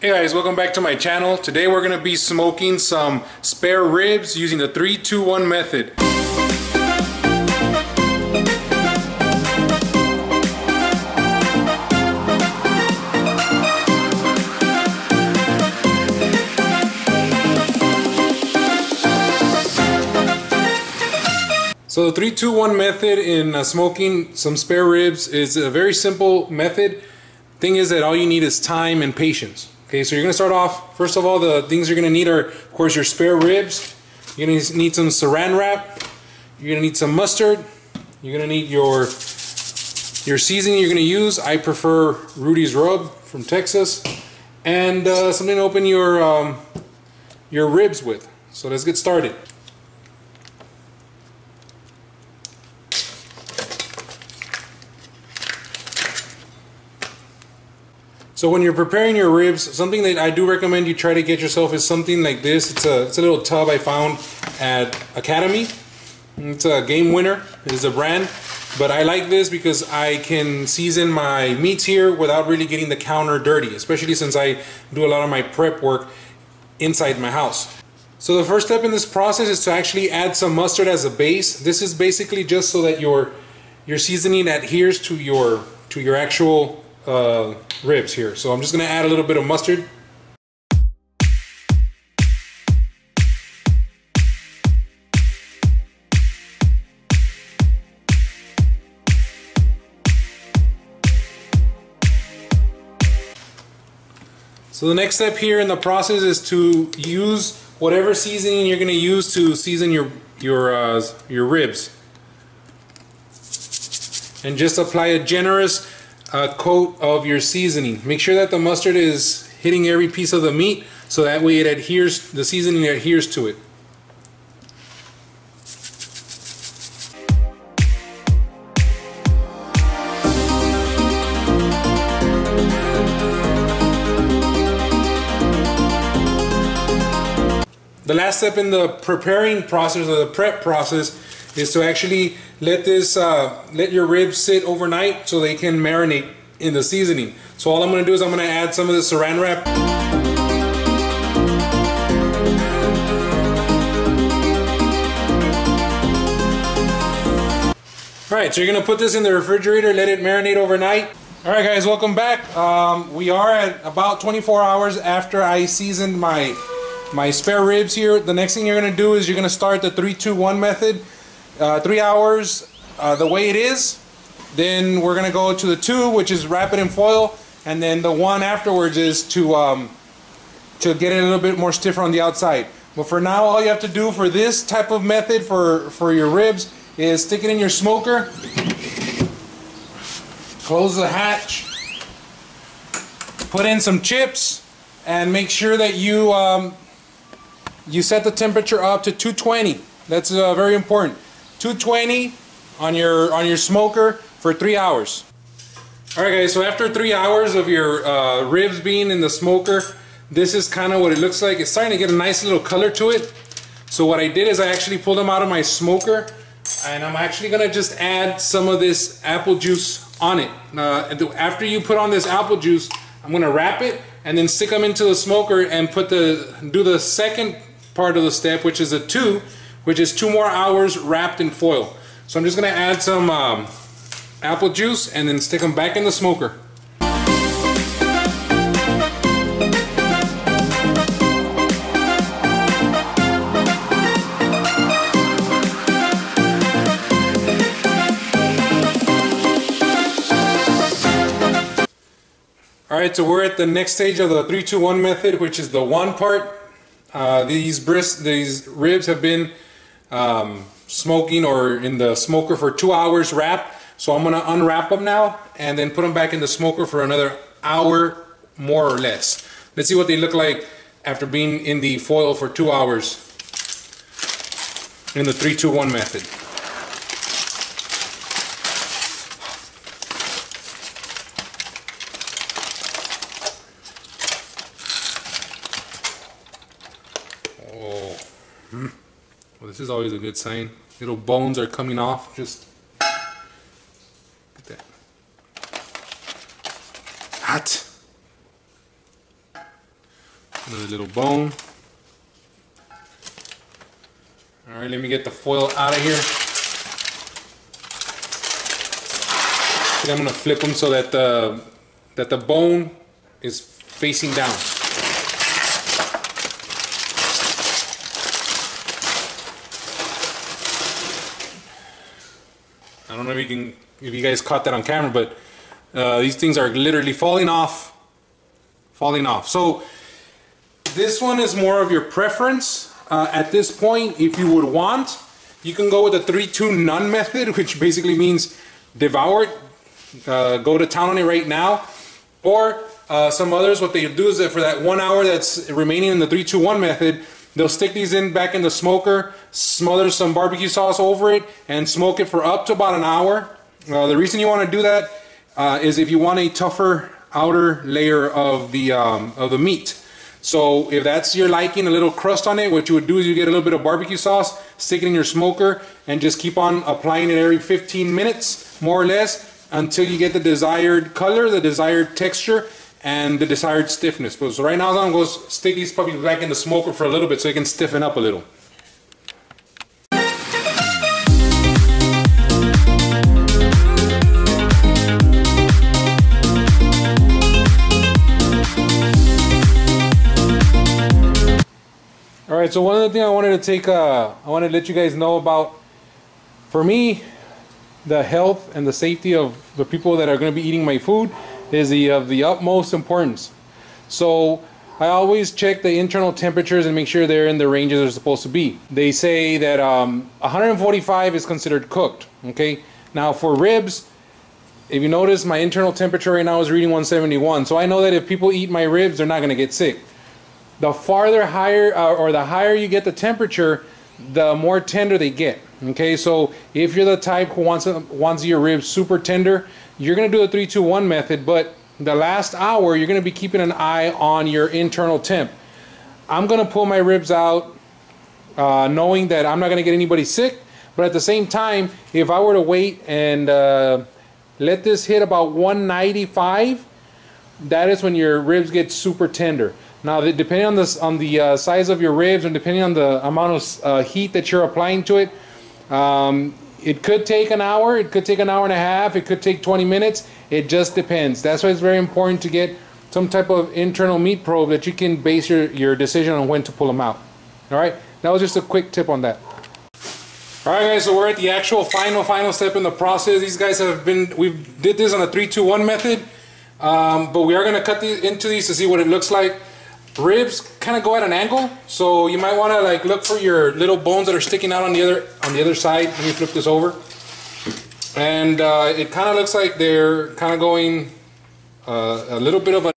Hey guys, welcome back to my channel. Today we're going to be smoking some spare ribs using the 3-2-1 method. So the 3-2-1 method in smoking some spare ribs is a very simple method. Thing is that all you need is time and patience. Okay, so you're gonna start off, first of all, the things you're gonna need are, of course, your spare ribs. You're gonna need some saran wrap. You're gonna need some mustard. You're gonna need your seasoning you're gonna use. I prefer Rudy's Rub from Texas. And something to open your ribs with. So let's get started. So when you're preparing your ribs, something that I do recommend you try to get yourself is something like this. It's a little tub I found at Academy. It's a Game Winner is the brand, but I like this because I can season my meats here without really getting the counter dirty, especially since I do a lot of my prep work inside my house. So the first step in this process is to actually add some mustard as a base. This is basically just so that your seasoning adheres to your actual ribs here. So I'm just going to add a little bit of mustard. So the next step here in the process is to use whatever seasoning you're going to use to season your ribs, and just apply a generous coat of your seasoning. Make sure that the mustard is hitting every piece of the meat, so that way it adheres, the seasoning adheres to it. The last step in the preparing process, or the prep process, is to actually let your ribs sit overnight so they can marinate in the seasoning. So all I'm going to do is I'm going to add some of the saran wrap. Alright, so you're going to put this in the refrigerator, let it marinate overnight. Alright guys, welcome back. We are at about 24 hours after I seasoned my spare ribs here. The next thing you're going to do is you're going to start the 3-2-1 method. 3 hours the way it is. Then we're going to go to the 2, which is wrap it in foil, and then the 1 afterwards is to get it a little bit more stiffer on the outside. But for now, all you have to do for this type of method for your ribs is stick it in your smoker, close the hatch, put in some chips, and make sure that you set the temperature up to 220. That's very important. 220 on your smoker for 3 hours. Alright guys, so after 3 hours of your ribs being in the smoker, this is kind of what it looks like. It's starting to get a nice little color to it. So what I did is I actually pulled them out of my smoker, and I'm actually going to just add some of this apple juice on it. After you put on this apple juice, I'm going to wrap it and then stick them into the smoker and do the second part of the step, which is a 2, which is 2 more hours wrapped in foil. So I'm just going to add some apple juice and then stick them back in the smoker. Alright, so we're at the next stage of the 3-2-1 method, which is the 1 part. These ribs have been smoking or in the smoker for 2 hours wrapped. So I'm going to unwrap them now and then put them back in the smoker for another hour, more or less. Let's see what they look like after being in the foil for 2 hours in the 3-2-1 method. Well, this is always a good sign. Little bones are coming off. Just look at that. Hot. Another little bone. All right, let me get the foil out of here. I'm gonna flip them so that the bone is facing down. I don't know if you guys caught that on camera, but these things are literally falling off. So this one is more of your preference. At this point, if you would want, you can go with the 3-2-none method, which basically means devour it, go to town on it right now. Or some others, what they do is that for that 1 hour that's remaining in the 3-2-1 method, they'll stick these back in the smoker, smother some barbecue sauce over it, and smoke it for up to about an hour. The reason you want to do that is if you want a tougher outer layer of the meat. So if that's your liking, a little crust on it, what you would do is you get a little bit of barbecue sauce, stick it in your smoker, and just keep on applying it every 15 minutes, more or less, until you get the desired color, the desired texture, and the desired stiffness. But so right now I'm going to stick these puppies back in the smoker for a little bit so they can stiffen up a little. All right, so one other thing I wanted to let you guys know about, for me, the health and the safety of the people that are going to be eating my food is of the utmost importance. So I always check the internal temperatures and make sure they're in the ranges they're supposed to be. They say that 145 is considered cooked. Okay, now for ribs, if you notice, my internal temperature right now is reading 171. So I know that if people eat my ribs, they're not going to get sick. The farther higher, or the higher you get the temperature, the more tender they get. Okay, so if you're the type who wants your ribs super tender, you're going to do the 3-2-1 method, but the last hour you're going to be keeping an eye on your internal temp. I'm going to pull my ribs out knowing that I'm not going to get anybody sick, but at the same time, if I were to wait and let this hit about 195, that is when your ribs get super tender. Now, depending on the size of your ribs and depending on the amount of heat that you're applying to it, it could take an hour, it could take an hour and a half, it could take 20 minutes. It just depends. That's why it's very important to get some type of internal meat probe that you can base your decision on when to pull them out. All right, that was just a quick tip on that. All right, guys, so we're at the actual final step in the process. These guys we did this on a 3-2-1 method, but we are going to cut into these to see what it looks like. Ribs kind of go at an angle, so you might want to like look for your little bones that are sticking out on the other side. Let me flip this over, and it kind of looks like they're kind of going a little bit of a